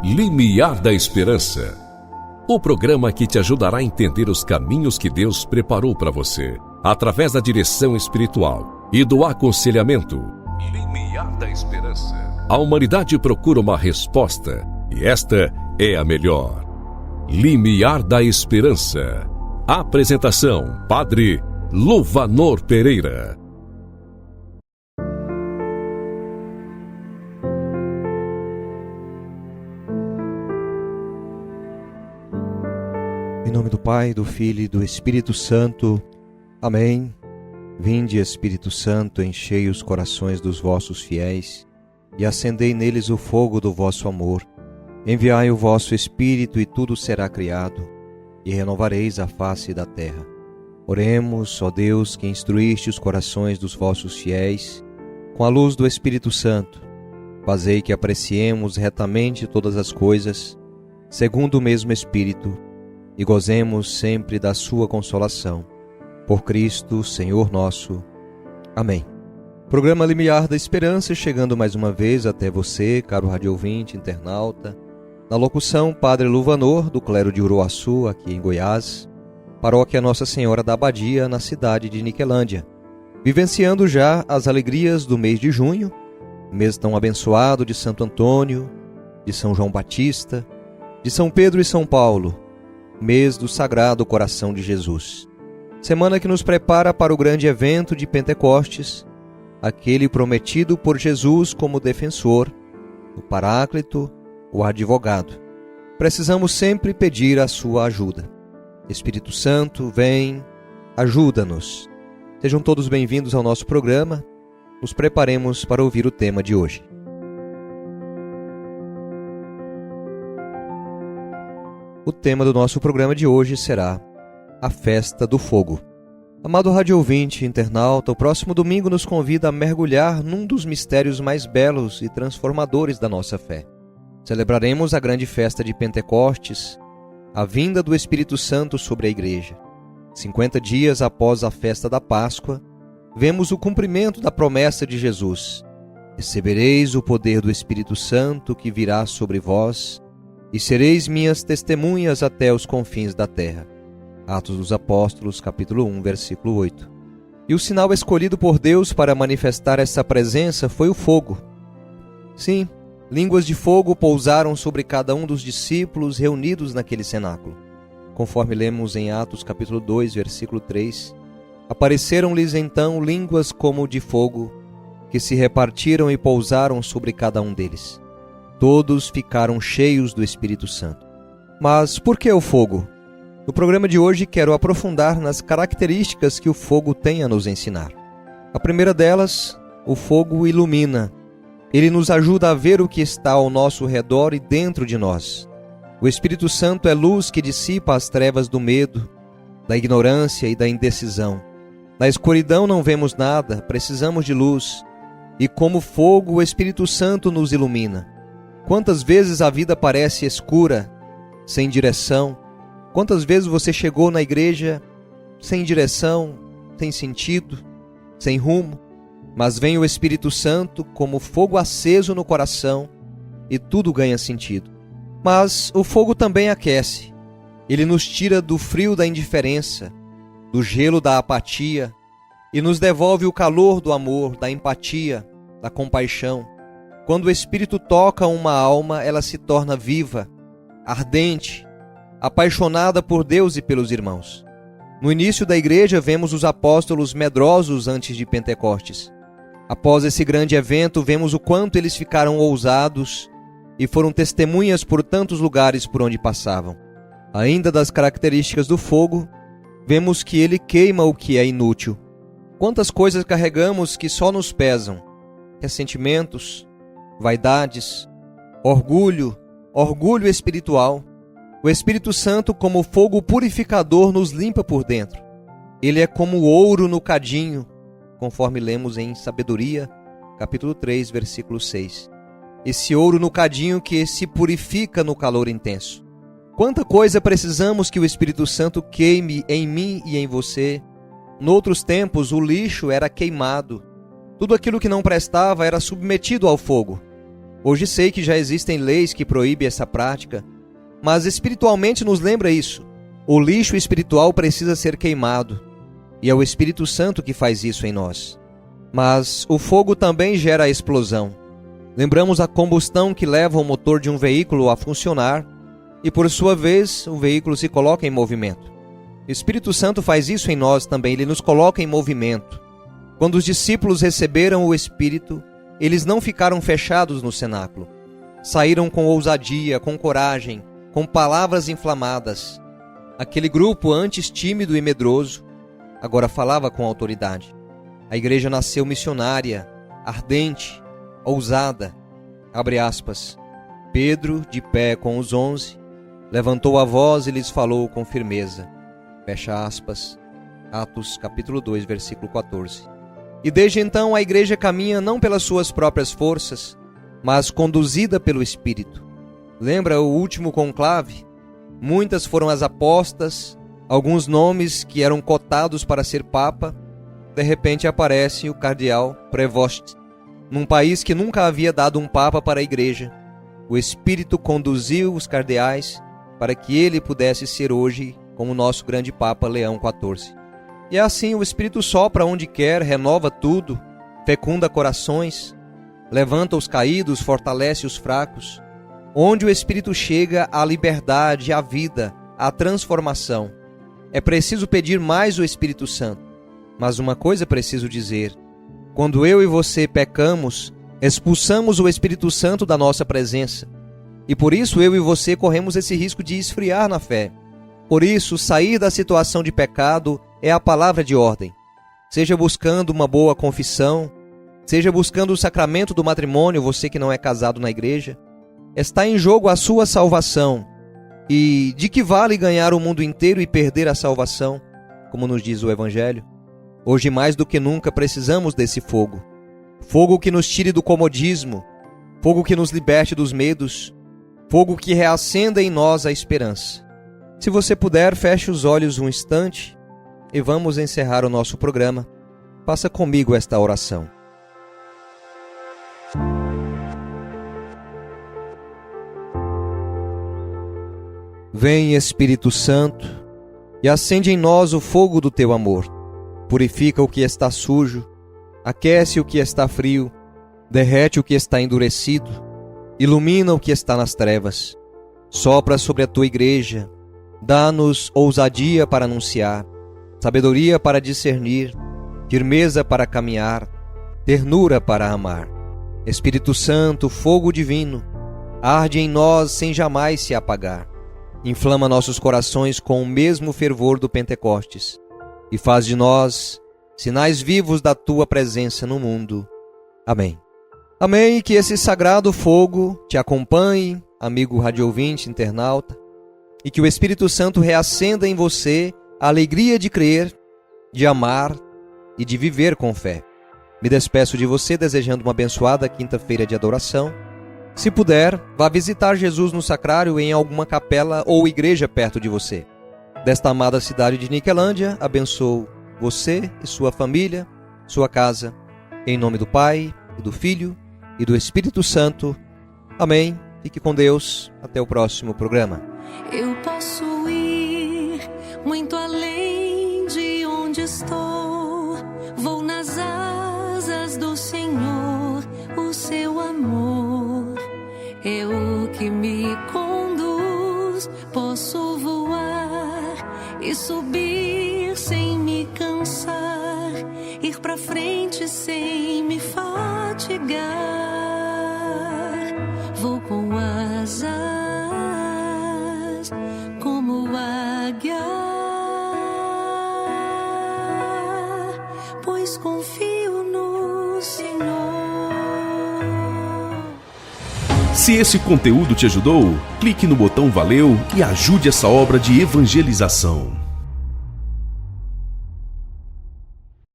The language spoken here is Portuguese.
Limiar da Esperança. O programa que te ajudará a entender os caminhos que Deus preparou para você, através da direção espiritual e do aconselhamento. Limiar da Esperança. A humanidade procura uma resposta, e esta é a melhor. Limiar da Esperança. Apresentação: Padre Luvanor Pereira. Em nome do Pai, do Filho e do Espírito Santo. Amém. Vinde, Espírito Santo, enchei os corações dos vossos fiéis e acendei neles o fogo do vosso amor. Enviai o vosso Espírito e tudo será criado, e renovareis a face da terra. Oremos, ó Deus, que instruíste os corações dos vossos fiéis com a luz do Espírito Santo. Fazei que apreciemos retamente todas as coisas, segundo o mesmo Espírito, e gozemos sempre da sua consolação. Por Cristo, Senhor nosso. Amém. Programa Limiar da Esperança, chegando mais uma vez até você, caro rádio ouvinte, internauta. Na locução, Padre Luvanor, do clero de Uruaçu, aqui em Goiás, paróquia Nossa Senhora da Abadia, na cidade de Niquelândia. Vivenciando já as alegrias do mês de junho, mês tão abençoado de Santo Antônio, de São João Batista, de São Pedro e São Paulo, mês do Sagrado Coração de Jesus. Semana que nos prepara para o grande evento de Pentecostes, aquele prometido por Jesus como defensor, o Paráclito, o advogado. Precisamos sempre pedir a sua ajuda. Espírito Santo, vem, ajuda-nos. Sejam todos bem-vindos ao nosso programa. Nos preparemos para ouvir o tema de hoje. O tema do nosso programa de hoje será a Festa do Fogo. Amado rádio ouvinte, internauta, o próximo domingo nos convida a mergulhar num dos mistérios mais belos e transformadores da nossa fé. Celebraremos a grande festa de Pentecostes, a vinda do Espírito Santo sobre a Igreja. 50 dias após a festa da Páscoa, vemos o cumprimento da promessa de Jesus: recebereis o poder do Espírito Santo que virá sobre vós, e sereis minhas testemunhas até os confins da terra. Atos dos Apóstolos, capítulo 1, versículo 8. E o sinal escolhido por Deus para manifestar essa presença foi o fogo. Sim, línguas de fogo pousaram sobre cada um dos discípulos reunidos naquele cenáculo. Conforme lemos em Atos, capítulo 2, versículo 3, apareceram-lhes então línguas como de fogo, que se repartiram e pousaram sobre cada um deles. Todos ficaram cheios do Espírito Santo. Mas por que o fogo? No programa de hoje quero aprofundar nas características que o fogo tem a nos ensinar. A primeira delas, o fogo ilumina. Ele nos ajuda a ver o que está ao nosso redor e dentro de nós. O Espírito Santo é luz que dissipa as trevas do medo, da ignorância e da indecisão. Na escuridão não vemos nada, precisamos de luz. E como fogo, o Espírito Santo nos ilumina. Quantas vezes a vida parece escura, sem direção? Quantas vezes você chegou na igreja sem direção, sem sentido, sem rumo? Mas vem o Espírito Santo como fogo aceso no coração e tudo ganha sentido. Mas o fogo também aquece. Ele nos tira do frio da indiferença, do gelo da apatia e nos devolve o calor do amor, da empatia, da compaixão. Quando o Espírito toca uma alma, ela se torna viva, ardente, apaixonada por Deus e pelos irmãos. No início da igreja, vemos os apóstolos medrosos antes de Pentecostes. Após esse grande evento, vemos o quanto eles ficaram ousados e foram testemunhas por tantos lugares por onde passavam. Ainda das características do fogo, vemos que ele queima o que é inútil. Quantas coisas carregamos que só nos pesam? Ressentimentos, vaidades, orgulho espiritual. O Espírito Santo, como fogo purificador, nos limpa por dentro. Ele é como ouro no cadinho, conforme lemos em Sabedoria, capítulo 3, versículo 6. Esse ouro no cadinho que se purifica no calor intenso. Quanta coisa precisamos que o Espírito Santo queime em mim e em você. Noutros tempos, o lixo era queimado. Tudo aquilo que não prestava era submetido ao fogo. Hoje sei que já existem leis que proíbem essa prática, mas espiritualmente nos lembra isso. O lixo espiritual precisa ser queimado, e é o Espírito Santo que faz isso em nós. Mas o fogo também gera a explosão. Lembramos a combustão que leva o motor de um veículo a funcionar, e por sua vez o veículo se coloca em movimento. O Espírito Santo faz isso em nós também, ele nos coloca em movimento. Quando os discípulos receberam o Espírito, eles não ficaram fechados no cenáculo. Saíram com ousadia, com coragem, com palavras inflamadas. Aquele grupo antes tímido e medroso, agora falava com autoridade. A igreja nasceu missionária, ardente, ousada. Abre aspas. Pedro, de pé com os 11, levantou a voz e lhes falou com firmeza. Fecha aspas. Atos capítulo 2, versículo 14. E desde então a igreja caminha não pelas suas próprias forças, mas conduzida pelo Espírito. Lembra o último conclave? Muitas foram as apostas, alguns nomes que eram cotados para ser papa. De repente aparece o cardeal Prevost, num país que nunca havia dado um papa para a igreja. O Espírito conduziu os cardeais para que ele pudesse ser hoje como o nosso grande Papa Leão XIV. E assim o Espírito sopra onde quer, renova tudo, fecunda corações, levanta os caídos, fortalece os fracos. Onde o Espírito chega, a liberdade, a vida, a transformação. É preciso pedir mais o Espírito Santo. Mas uma coisa é preciso dizer: quando eu e você pecamos, expulsamos o Espírito Santo da nossa presença. E por isso eu e você corremos esse risco de esfriar na fé. Por isso, sair da situação de pecado é a palavra de ordem. Seja buscando uma boa confissão, seja buscando o sacramento do matrimônio, você que não é casado na igreja, está em jogo a sua salvação. E de que vale ganhar o mundo inteiro e perder a salvação, como nos diz o Evangelho? Hoje mais do que nunca precisamos desse fogo. Fogo que nos tire do comodismo, fogo que nos liberte dos medos, fogo que reacenda em nós a esperança. Se você puder, feche os olhos um instante e vamos encerrar o nosso programa. Faça comigo esta oração. Vem, Espírito Santo, e acende em nós o fogo do teu amor. Purifica o que está sujo, aquece o que está frio, derrete o que está endurecido, ilumina o que está nas trevas. Sopra sobre a tua igreja, dá-nos ousadia para anunciar, sabedoria para discernir, firmeza para caminhar, ternura para amar. Espírito Santo, fogo divino, arde em nós sem jamais se apagar. Inflama nossos corações com o mesmo fervor do Pentecostes e faz de nós sinais vivos da tua presença no mundo. Amém. Amém, que esse sagrado fogo te acompanhe, amigo radioouvinte, internauta, e que o Espírito Santo reacenda em você a alegria de crer, de amar e de viver com fé. Me despeço de você desejando uma abençoada quinta-feira de adoração. Se puder, vá visitar Jesus no sacrário em alguma capela ou igreja perto de você. Desta amada cidade de Niquelândia, abençoo você e sua família, sua casa, em nome do Pai, e do Filho e do Espírito Santo. Amém. Fique com Deus. Até o próximo programa. Eu posso ir muito além de onde estou. Vou nas asas do Senhor, o seu amor é o que me conduz. Posso voar e subir sem me cansar, ir pra frente sem me fatigar. Vou com asas como águia, pois confio no Senhor. Se esse conteúdo te ajudou, clique no botão Valeu e ajude essa obra de evangelização.